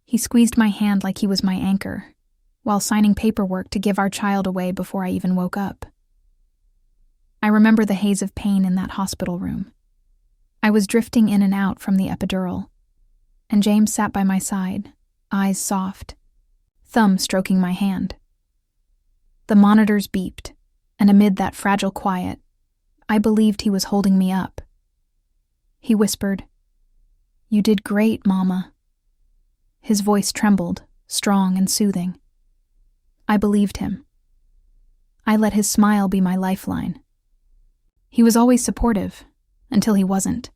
He squeezed my hand like he was my anchor, while signing paperwork to give our child away before I even woke up. I remember the haze of pain in that hospital room. I was drifting in and out from the epidural, and James sat by my side, eyes soft, thumb stroking my hand. The monitors beeped, and amid that fragile quiet, I believed he was holding me up. He whispered, "You did great, Mama." His voice trembled, strong and soothing. I believed him. I let his smile be my lifeline. He was always supportive, until he wasn't,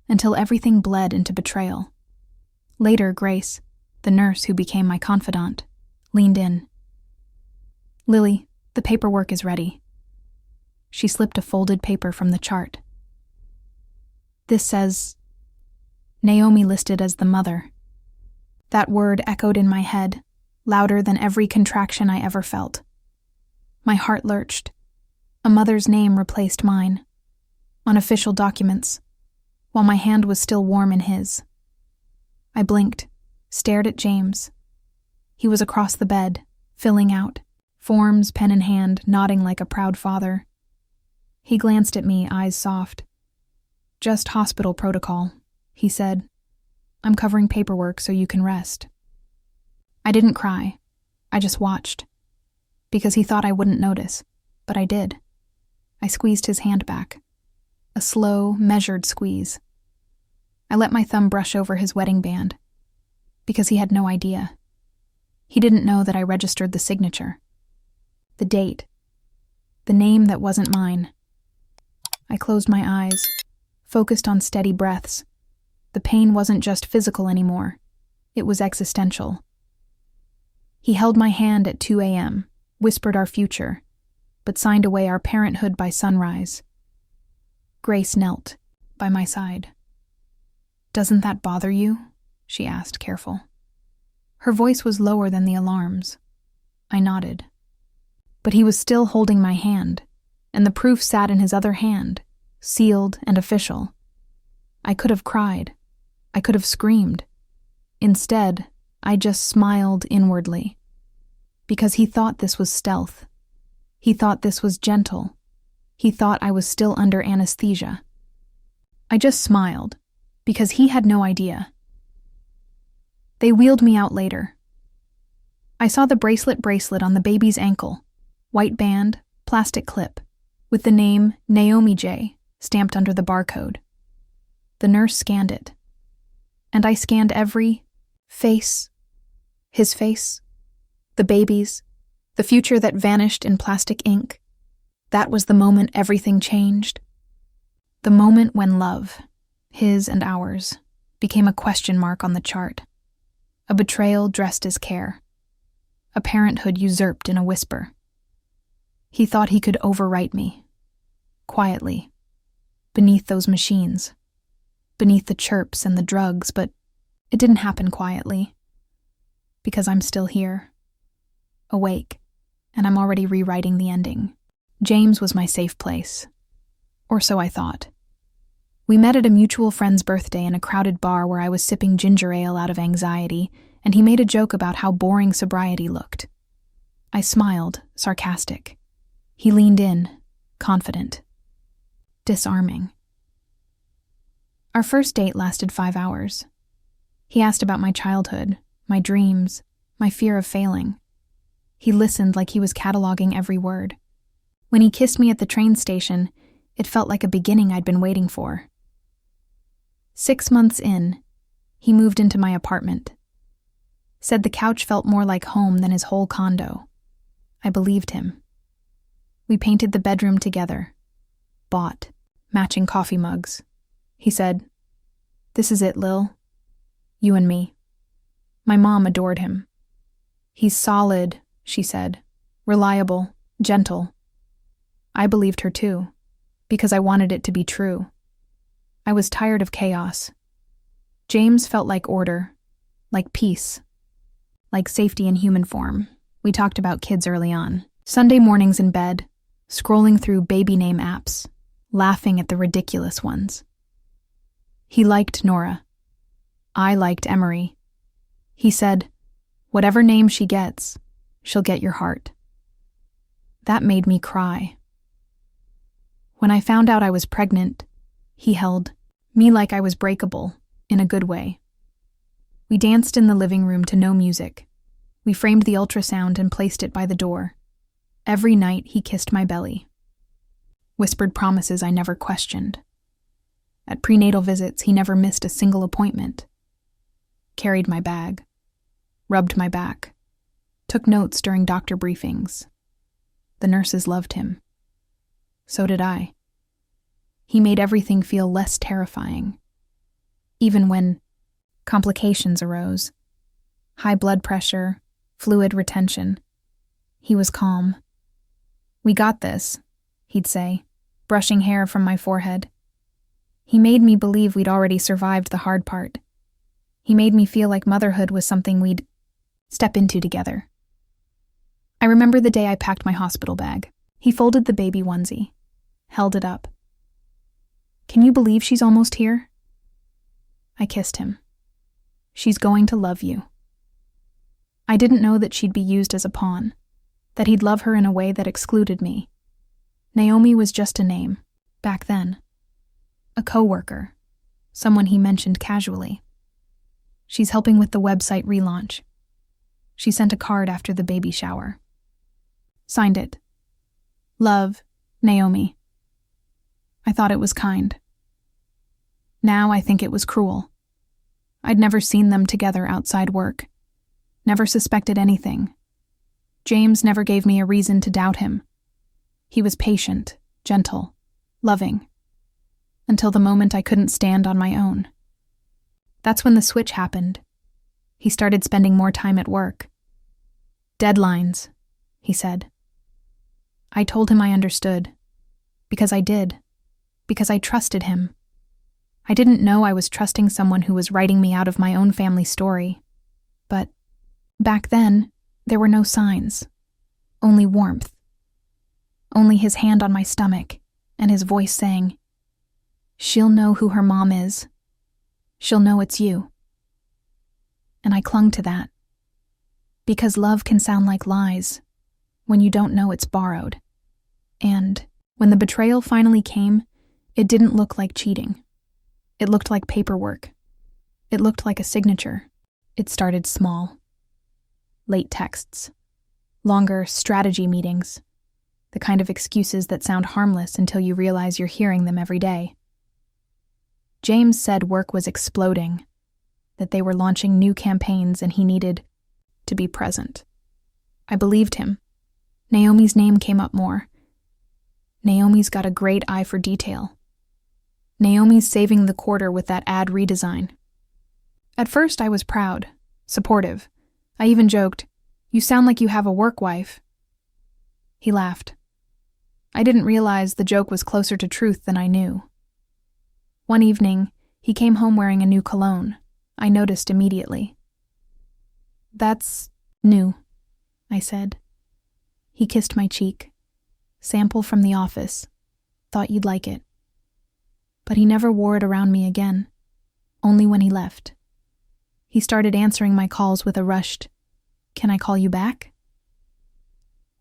until everything bled into betrayal. Later, Grace, the nurse who became my confidant, leaned in. "Lily, the paperwork is ready." She slipped a folded paper from the chart. "This says Naomi listed as the mother." That word echoed in my head, louder than every contraction I ever felt. My heart lurched. A mother's name replaced mine, on official documents, while my hand was still warm in his. I blinked, stared at James. He was across the bed, filling out, forms pen in hand, nodding like a proud father. He glanced at me, eyes soft. "Just hospital protocol," he said. "I'm covering paperwork so you can rest." I didn't cry. I just watched. Because he thought I wouldn't notice, but I did. I squeezed his hand back. A slow, measured squeeze. I let my thumb brush over his wedding band. Because he had no idea. He didn't know that I registered the signature. The date. The name that wasn't mine. I closed my eyes, focused on steady breaths. The pain wasn't just physical anymore. It was existential. He held my hand at 2 a.m., whispered our future, but signed away our parenthood by sunrise. Grace knelt by my side. "Doesn't that bother you?" she asked, careful. Her voice was lower than the alarms. I nodded. But he was still holding my hand, and the proof sat in his other hand, sealed and official. I could have cried. I could have screamed. Instead, I just smiled inwardly. Because he thought this was stealth. He thought this was gentle. He thought I was still under anesthesia. I just smiled, because he had no idea. They wheeled me out later. I saw the bracelet on the baby's ankle, white band, plastic clip, with the name Naomi J. stamped under the barcode. The nurse scanned it. And I scanned every face, his face, the baby's, the future that vanished in plastic ink. That was the moment everything changed. The moment when love, his and ours, became a question mark on the chart. A betrayal dressed as care. A parenthood usurped in a whisper. He thought he could overwrite me. Quietly. Beneath those machines. Beneath the chirps and the drugs, but it didn't happen quietly. Because I'm still here. Awake. And I'm already rewriting the ending. James was my safe place. Or so I thought. We met at a mutual friend's birthday in a crowded bar where I was sipping ginger ale out of anxiety, and he made a joke about how boring sobriety looked. I smiled, sarcastic. He leaned in, confident. Disarming. Our first date lasted 5 hours. He asked about my childhood, my dreams, my fear of failing. He listened like he was cataloging every word. When he kissed me at the train station, it felt like a beginning I'd been waiting for. 6 months in, he moved into my apartment. Said the couch felt more like home than his whole condo. I believed him. We painted the bedroom together. Bought matching coffee mugs. He said, "This is it, Lil. You and me." My mom adored him. "He's solid," she said. "Reliable, gentle." I believed her too, because I wanted it to be true. I was tired of chaos. James felt like order, like peace, like safety in human form. We talked about kids early on. Sunday mornings in bed, scrolling through baby name apps, laughing at the ridiculous ones. He liked Nora. I liked Emery. He said, "Whatever name she gets, she'll get your heart." That made me cry. When I found out I was pregnant, he held me like I was breakable, in a good way. We danced in the living room to no music. We framed the ultrasound and placed it by the door. Every night he kissed my belly. Whispered promises I never questioned. At prenatal visits, he never missed a single appointment. Carried my bag. Rubbed my back. Took notes during doctor briefings. The nurses loved him. So did I. He made everything feel less terrifying. Even when complications arose, high blood pressure, fluid retention, he was calm. "We got this," he'd say, brushing hair from my forehead. He made me believe we'd already survived the hard part. He made me feel like motherhood was something we'd step into together. I remember the day I packed my hospital bag. He folded the baby onesie, held it up. "Can you believe she's almost here?" I kissed him. "She's going to love you." I didn't know that she'd be used as a pawn, that he'd love her in a way that excluded me. Naomi was just a name, back then. A coworker, someone he mentioned casually. "She's helping with the website relaunch." She sent a card after the baby shower. Signed it. "Love, Naomi." I thought it was kind. Now I think it was cruel. I'd never seen them together outside work. Never suspected anything. James never gave me a reason to doubt him. He was patient, gentle, loving. Until the moment I couldn't stand on my own. That's when the switch happened. He started spending more time at work. "Deadlines," he said. I told him I understood. Because I did. Because I trusted him. I didn't know I was trusting someone who was writing me out of my own family story. But back then, there were no signs. Only warmth. Only his hand on my stomach, and his voice saying, "She'll know who her mom is. She'll know it's you." And I clung to that. Because love can sound like lies when you don't know it's borrowed. And when the betrayal finally came, it didn't look like cheating. It looked like paperwork. It looked like a signature. It started small. Late texts. Longer strategy meetings. The kind of excuses that sound harmless until you realize you're hearing them every day. James said work was exploding, that they were launching new campaigns and he needed to be present. I believed him. Naomi's name came up more. Naomi's got a great eye for detail. Naomi's saving the quarter with that ad redesign. At first I was proud, supportive. I even joked, "You sound like you have a work wife." He laughed. I didn't realize the joke was closer to truth than I knew. One evening, he came home wearing a new cologne. I noticed immediately. "That's new," I said. He kissed my cheek. "Sample from the office. Thought you'd like it." But he never wore it around me again. Only when he left. He started answering my calls with a rushed, "Can I call you back?"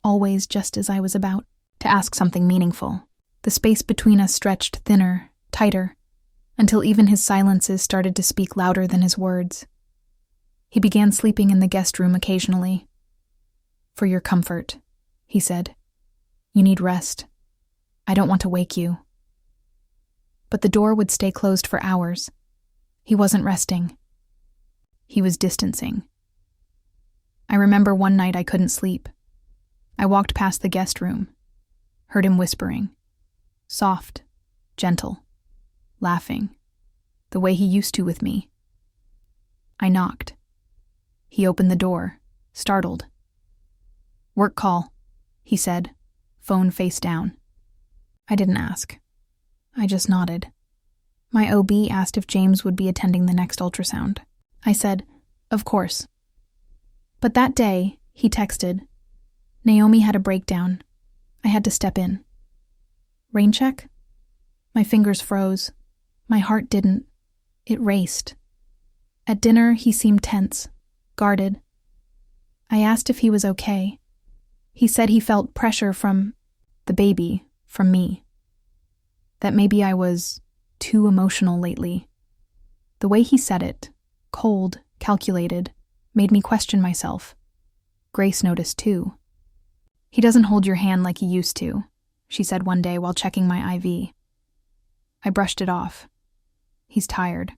Always just as I was about to ask something meaningful. The space between us stretched thinner, tighter, until even his silences started to speak louder than his words. He began sleeping in the guest room occasionally. "For your comfort," he said. "You need rest. I don't want to wake you." But the door would stay closed for hours. He wasn't resting. He was distancing. I remember one night I couldn't sleep. I walked past the guest room, heard him whispering. Soft, gentle, laughing, the way he used to with me. I knocked. He opened the door, startled. "Work call," he said, phone face down. I didn't ask. I just nodded. My OB asked if James would be attending the next ultrasound. I said, "Of course." But that day, he texted, "Naomi had a breakdown. I had to step in." Rain check? My fingers froze. My heart didn't. It raced. At dinner, he seemed tense. guarded. I asked if he was okay. He said he felt pressure from the baby, from me. That maybe I was too emotional lately. The way he said it, cold, calculated, made me question myself. Grace noticed too. "He doesn't hold your hand like he used to," she said one day while checking my IV. I brushed it off. "He's tired."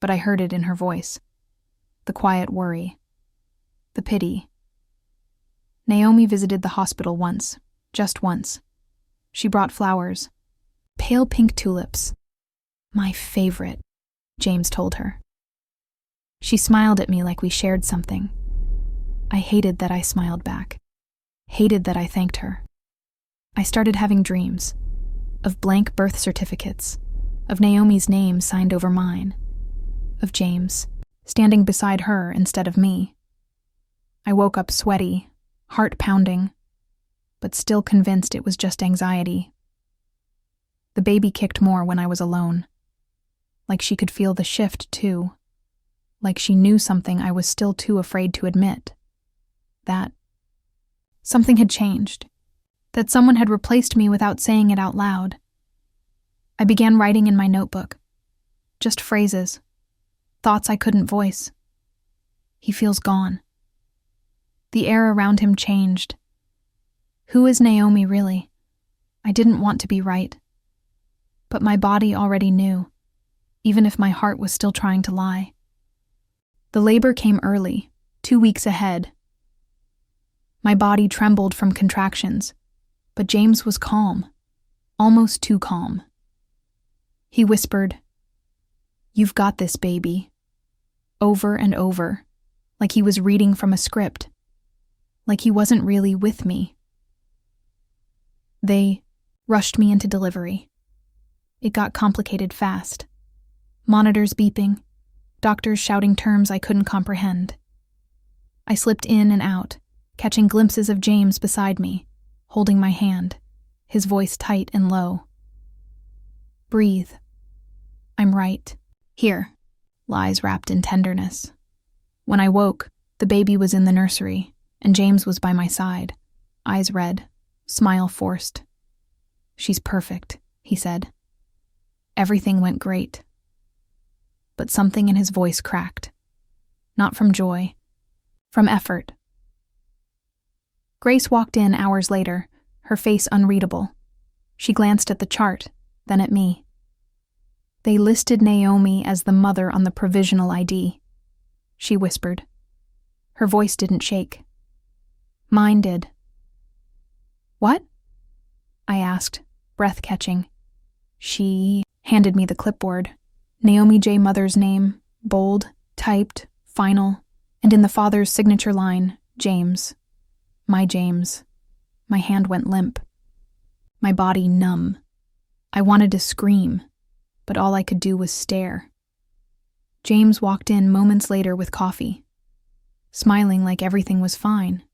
But I heard it in her voice. The quiet worry. The pity. Naomi visited the hospital once, just once. She brought flowers. Pale pink tulips. "My favorite," James told her. She smiled at me like we shared something. I hated that I smiled back. Hated that I thanked her. I started having dreams. Of blank birth certificates. Of Naomi's name signed over mine. Of James, standing beside her instead of me. I woke up sweaty, heart pounding, but still convinced it was just anxiety. The baby kicked more when I was alone. Like she could feel the shift, too. Like she knew something I was still too afraid to admit. That something had changed. That someone had replaced me without saying it out loud. I began writing in my notebook. Just phrases. Thoughts I couldn't voice. He feels gone. The air around him changed. Who is Naomi really? I didn't want to be right. But my body already knew, even if my heart was still trying to lie. The labor came early, 2 weeks ahead. My body trembled from contractions, but James was calm, almost too calm. He whispered, "You've got this, baby," over and over, like he was reading from a script, like he wasn't really with me. They rushed me into delivery. It got complicated fast. Monitors beeping, doctors shouting terms I couldn't comprehend. I slipped in and out, catching glimpses of James beside me, holding my hand, his voice tight and low. "Breathe. I'm right. Here." Lies wrapped in tenderness. When I woke, the baby was in the nursery, and James was by my side, eyes red, smile forced. "She's perfect," he said. Everything went great. But something in his voice cracked. Not from joy, from effort. Grace walked in hours later, her face unreadable. She glanced at the chart, then at me. "They listed Naomi as the mother on the provisional ID," she whispered. Her voice didn't shake. Mine did. "What?" I asked, breath catching. She handed me the clipboard. Naomi J. Mother's name, bold, typed, final, and in the father's signature line, James. My James. My hand went limp. My body numb. I wanted to scream, but all I could do was stare. James walked in moments later with coffee, smiling like everything was fine.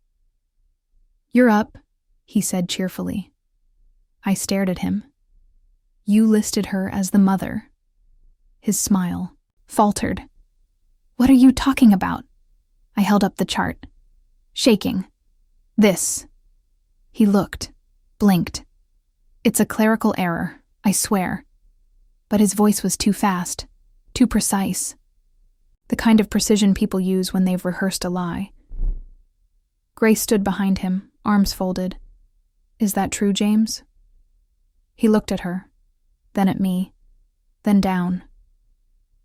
"You're up," he said cheerfully. I stared at him. "You listed her as the mother." His smile faltered. "What are you talking about?" I held up the chart, shaking. "This." He looked, blinked. "It's a clerical error, I swear." But his voice was too fast, too precise. The kind of precision people use when they've rehearsed a lie. Grace stood behind him, arms folded. "Is that true, James?" He looked at her, then at me, then down.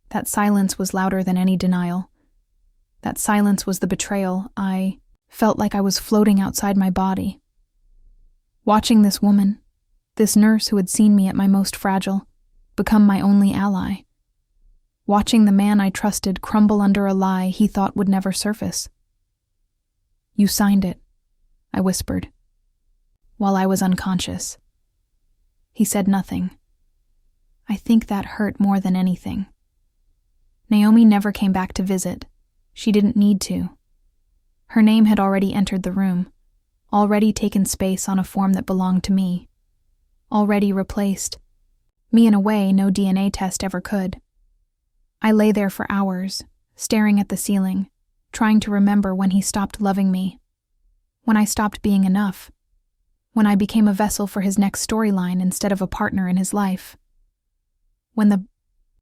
That silence was louder than any denial. That silence was the betrayal. I felt like I was floating outside my body. Watching this woman, this nurse who had seen me at my most fragile, become my only ally. Watching the man I trusted crumble under a lie he thought would never surface. "You signed it," I whispered, while I was unconscious. He said nothing. I think that hurt more than anything. Naomi never came back to visit. She didn't need to. Her name had already entered the room, already taken space on a form that belonged to me, already replaced me in a way no DNA test ever could. I lay there for hours, staring at the ceiling, trying to remember when he stopped loving me, when I stopped being enough, when I became a vessel for his next storyline instead of a partner in his life. When the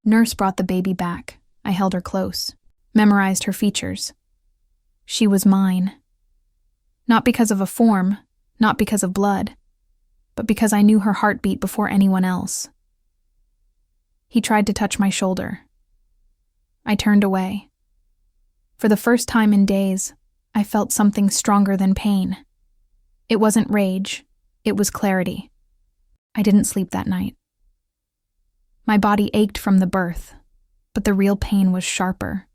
nurse brought the baby back, I held her close, memorized her features. She was mine. Not because of a form, not because of blood, but because I knew her heartbeat before anyone else. He tried to touch my shoulder. I turned away. For the first time in days, I felt something stronger than pain. It wasn't rage, it was clarity. I didn't sleep that night. My body ached from the birth, but the real pain was sharper,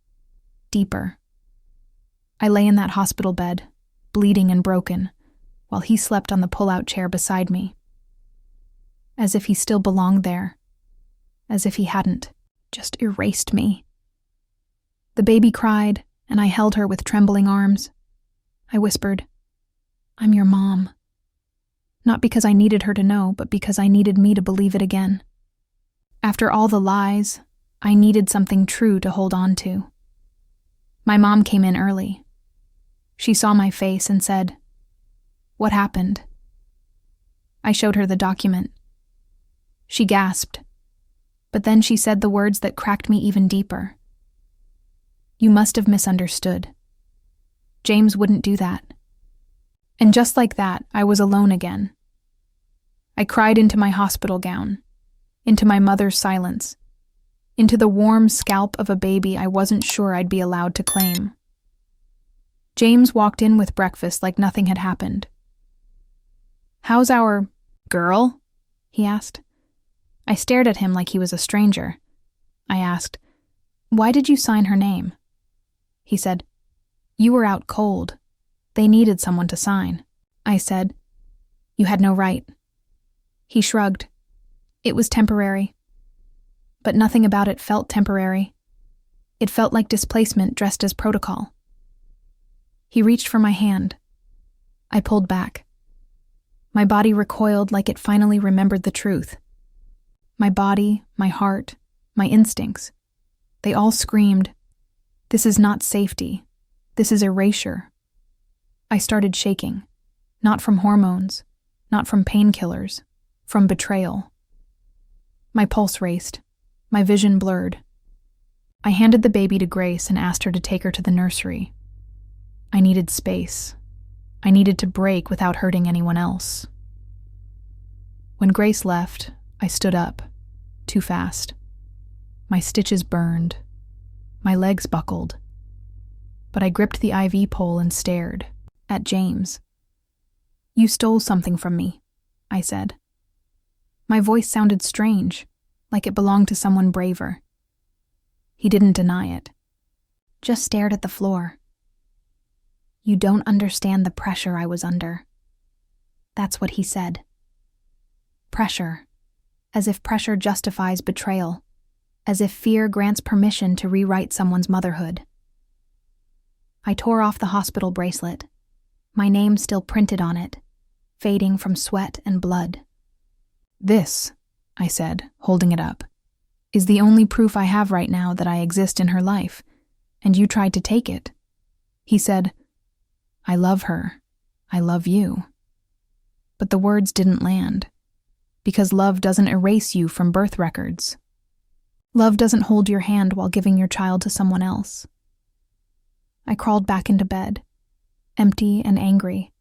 deeper. I lay in that hospital bed, bleeding and broken, while he slept on the pull-out chair beside me. As if he still belonged there, as if he hadn't just erased me. The baby cried, and I held her with trembling arms. I whispered, "I'm your mom." Not because I needed her to know, but because I needed me to believe it again. After all the lies, I needed something true to hold on to. My mom came in early. She saw my face and said, "What happened?" I showed her the document. She gasped, but then she said the words that cracked me even deeper. "You must have misunderstood. James wouldn't do that." And just like that, I was alone again. I cried into my hospital gown, into my mother's silence, into the warm scalp of a baby I wasn't sure I'd be allowed to claim. James walked in with breakfast like nothing had happened. "How's our girl?" he asked. I stared at him like he was a stranger. I asked, "Why did you sign her name?" He said, "You were out cold. They needed someone to sign." I said, "You had no right." He shrugged. It was temporary. But nothing about it felt temporary. It felt like displacement dressed as protocol. He reached for my hand. I pulled back. My body recoiled like it finally remembered the truth. My body, my heart, my instincts, they all screamed, "This is not safety. This is erasure." I started shaking, not from hormones, not from painkillers, from betrayal. My pulse raced, my vision blurred. I handed the baby to Grace and asked her to take her to the nursery. I needed space. I needed to break without hurting anyone else. When Grace left, I stood up, too fast. My stitches burned. My legs buckled. But I gripped the IV pole and stared at James. "You stole something from me," I said. My voice sounded strange, like it belonged to someone braver. He didn't deny it, just stared at the floor. "You don't understand the pressure I was under." That's what he said. Pressure. As if pressure justifies betrayal. As if fear grants permission to rewrite someone's motherhood. I tore off the hospital bracelet, my name still printed on it, fading from sweat and blood. "This," I said, holding it up, "is the only proof I have right now that I exist in her life, and you tried to take it." He said, "I love her. I love you." But the words didn't land, because love doesn't erase you from birth records. Love doesn't hold your hand while giving your child to someone else. I crawled back into bed, empty and angry.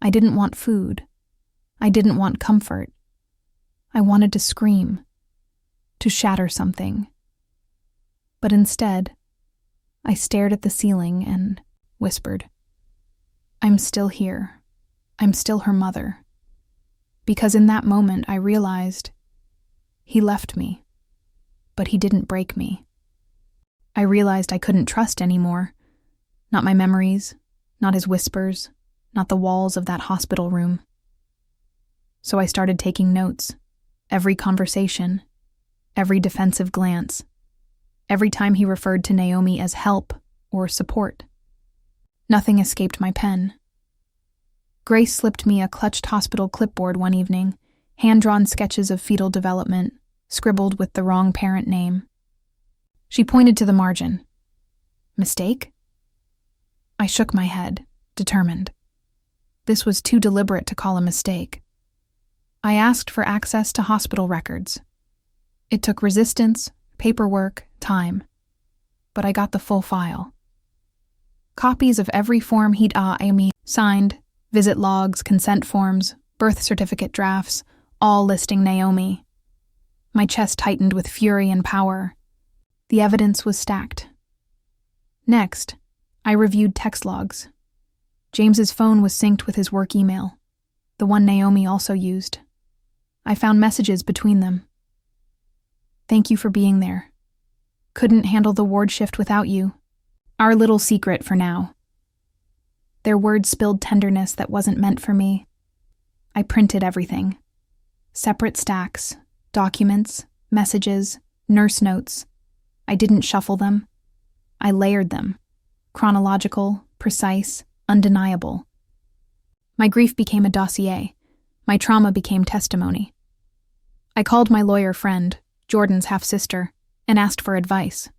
I didn't want food. I didn't want comfort. I wanted to scream, to shatter something. But instead, I stared at the ceiling and whispered, "I'm still here. I'm still her mother." Because in that moment I realized he left me, but he didn't break me. I realized I couldn't trust anymore. Not my memories, not his whispers, not the walls of that hospital room. So I started taking notes, every conversation, every defensive glance, every time he referred to Naomi as help or support. Nothing escaped my pen. Grace slipped me a clutched hospital clipboard one evening, hand-drawn sketches of fetal development, scribbled with the wrong parent name. She pointed to the margin. "Mistake?" I shook my head, determined. This was too deliberate to call a mistake. I asked for access to hospital records. It took resistance, paperwork, time, but I got the full file. Copies of every form he'd signed, visit logs, consent forms, birth certificate drafts, all listing Naomi. My chest tightened with fury and power. The evidence was stacked. Next, I reviewed text logs. James's phone was synced with his work email, the one Naomi also used. I found messages between them. Thank you for being there. Couldn't handle the ward shift without you. Our little secret for now. Their words spilled tenderness that wasn't meant for me. I printed everything. Separate stacks, documents, messages, nurse notes. I didn't shuffle them. I layered them. Chronological, precise, undeniable. My grief became a dossier. My trauma became testimony. I called my lawyer friend, Jordan's half-sister, and asked for advice.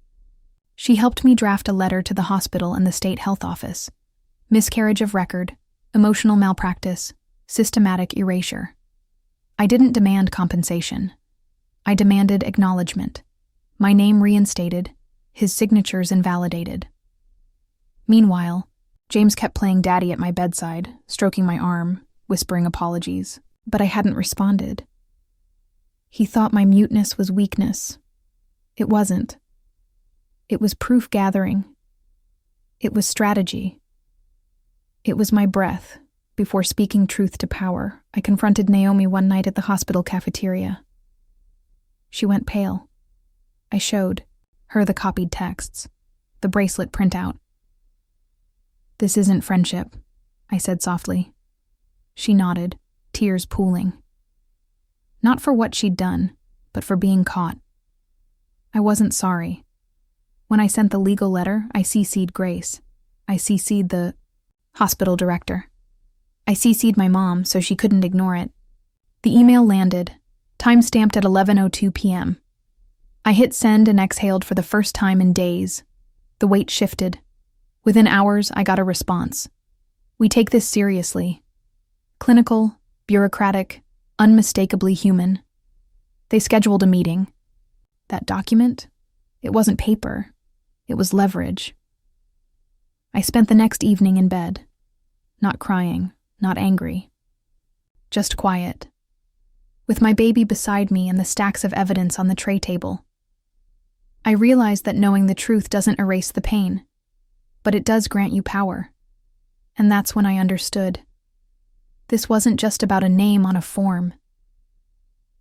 She helped me draft a letter to the hospital and the state health office. Miscarriage of record, emotional malpractice, systematic erasure. I didn't demand compensation. I demanded acknowledgement. My name reinstated, his signatures invalidated. Meanwhile, James kept playing daddy at my bedside, stroking my arm, whispering apologies, but I hadn't responded. He thought my muteness was weakness. It wasn't. It was proof gathering. It was strategy. It was my breath. Before speaking truth to power, I confronted Naomi one night at the hospital cafeteria. She went pale. I showed her the copied texts, the bracelet printout. This isn't friendship, I said softly. She nodded, tears pooling. Not for what she'd done, but for being caught. I wasn't sorry. When I sent the legal letter, I CC'd Grace. I CC'd the hospital director. I CC'd my mom so she couldn't ignore it. The email landed, time-stamped at 11:02 p.m. I hit send and exhaled for the first time in days. The weight shifted. Within hours, I got a response. We take this seriously. Clinical, bureaucratic, unmistakably human. They scheduled a meeting. That document? It wasn't paper. It was leverage. I spent the next evening in bed. Not crying, not angry. Just quiet. With my baby beside me and the stacks of evidence on the tray table. I realized that knowing the truth doesn't erase the pain, but it does grant you power. And that's when I understood. This wasn't just about a name on a form.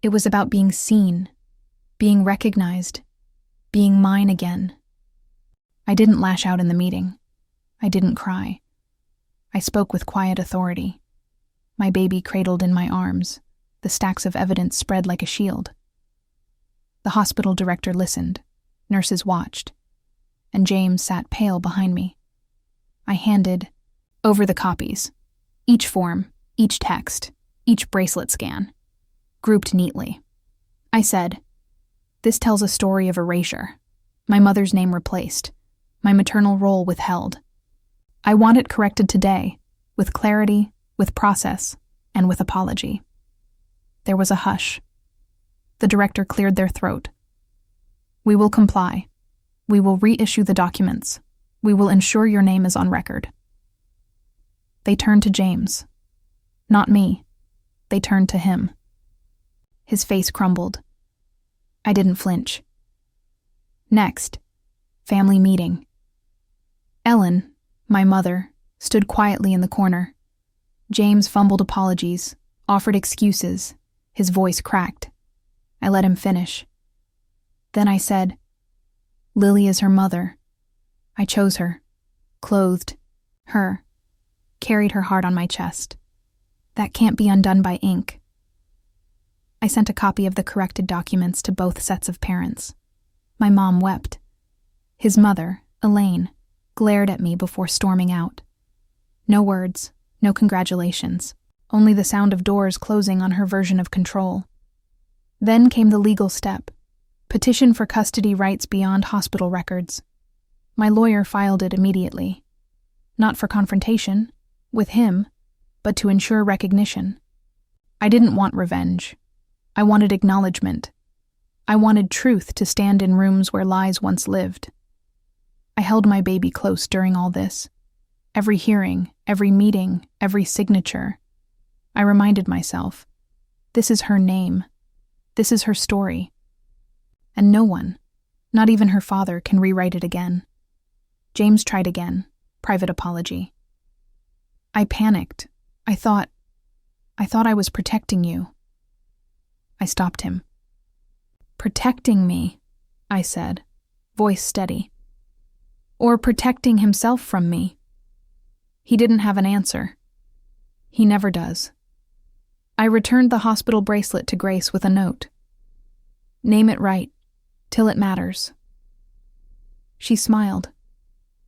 It was about being seen, being recognized, being mine again. I didn't lash out in the meeting. I didn't cry. I spoke with quiet authority. My baby cradled in my arms, the stacks of evidence spread like a shield. The hospital director listened. Nurses watched. And James sat pale behind me. I handed over the copies. Each form, each text, each bracelet scan, grouped neatly. I said, "This tells a story of erasure. My mother's name replaced. My maternal role withheld. I want it corrected today, with clarity, with process, and with apology." There was a hush. The director cleared their throat. "We will comply. We will reissue the documents. We will ensure your name is on record." They turned to James. Not me. They turned to him. His face crumbled. I didn't flinch. Next, family meeting. Ellen, my mother, stood quietly in the corner. James fumbled apologies, offered excuses. His voice cracked. I let him finish. Then I said, "Lily is her mother. I chose her, clothed her, carried her heart on my chest. That can't be undone by ink." I sent a copy of the corrected documents to both sets of parents. My mom wept. His mother, Elaine, glared at me before storming out. No words, no congratulations, only the sound of doors closing on her version of control. Then came the legal step. Petition for custody rights beyond hospital records. My lawyer filed it immediately. not for confrontation, with him, but to ensure recognition. I didn't want revenge. I wanted acknowledgement. I wanted truth to stand in rooms where lies once lived. I held my baby close during all this. Every hearing, every meeting, every signature. I reminded myself, this is her name. This is her story. And no one, not even her father, can rewrite it again. James tried again, private apology. I panicked. I thought I was protecting you. I stopped him. Protecting me, I said, voice steady. Or protecting himself from me. He didn't have an answer. He never does. I returned the hospital bracelet to Grace with a note. Name it right, till it matters. She smiled.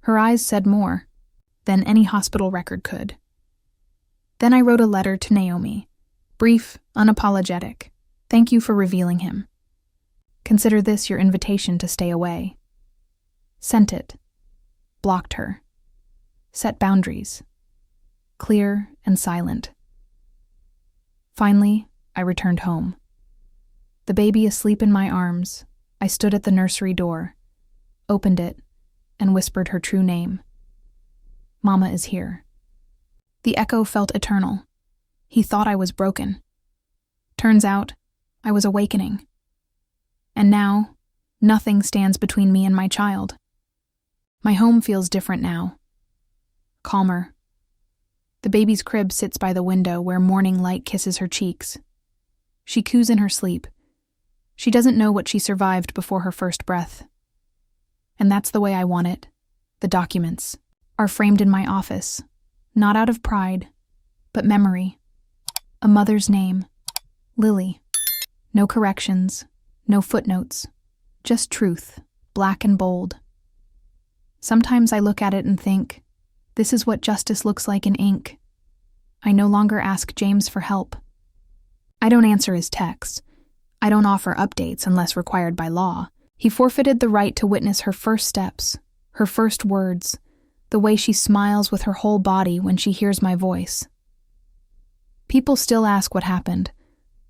Her eyes said more than any hospital record could. Then I wrote a letter to Naomi. Brief, unapologetic. Thank you for revealing him. Consider this your invitation to stay away. Sent it. Blocked her. Set boundaries. Clear and silent. Finally, I returned home. The baby asleep in my arms, I stood at the nursery door, opened it, and whispered her true name. Mama is here. The echo felt eternal. He thought I was broken. Turns out, I was awakening. And now, nothing stands between me and my child. My home feels different now. Calmer. The baby's crib sits by the window where morning light kisses her cheeks. She coos in her sleep. She doesn't know what she survived before her first breath. And that's the way I want it. The documents are framed in my office, not out of pride, but memory. A mother's name, Lily. No corrections, no footnotes, just truth, black and bold. Sometimes I look at it and think, this is what justice looks like in ink. I no longer ask James for help. I don't answer his texts. I don't offer updates unless required by law. He forfeited the right to witness her first steps, her first words, the way she smiles with her whole body when she hears my voice. People still ask what happened.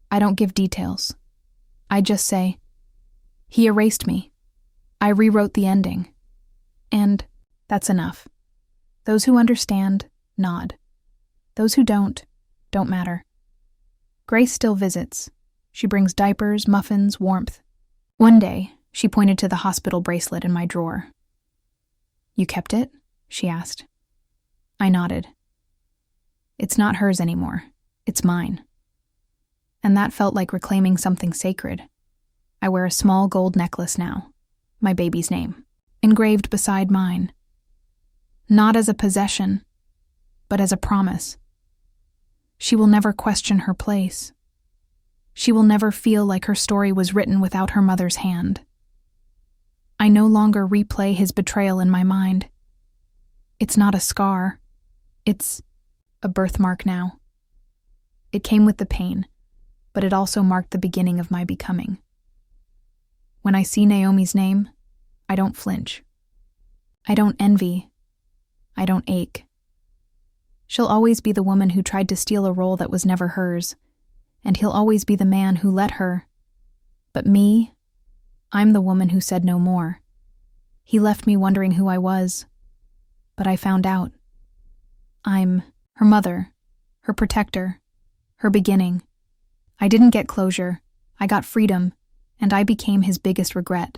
I don't give details. I just say, he erased me. I rewrote the ending. And that's enough. Those who understand, nod. Those who don't matter. Grace still visits. She brings diapers, muffins, warmth. One day, she pointed to the hospital bracelet in my drawer. You kept it? She asked. I nodded. It's not hers anymore. It's mine. And that felt like reclaiming something sacred. I wear a small gold necklace now, my baby's name, engraved beside mine. Not as a possession, but as a promise. She will never question her place. She will never feel like her story was written without her mother's hand. I no longer replay his betrayal in my mind. It's not a scar. It's a birthmark now. It came with the pain, but it also marked the beginning of my becoming. When I see Naomi's name, I don't flinch. I don't envy. I don't ache. She'll always be the woman who tried to steal a role that was never hers, and he'll always be the man who let her. But me, I'm the woman who said no more. He left me wondering who I was, but I found out. I'm her mother, her protector, her beginning. I didn't get closure, I got freedom, and I became his biggest regret.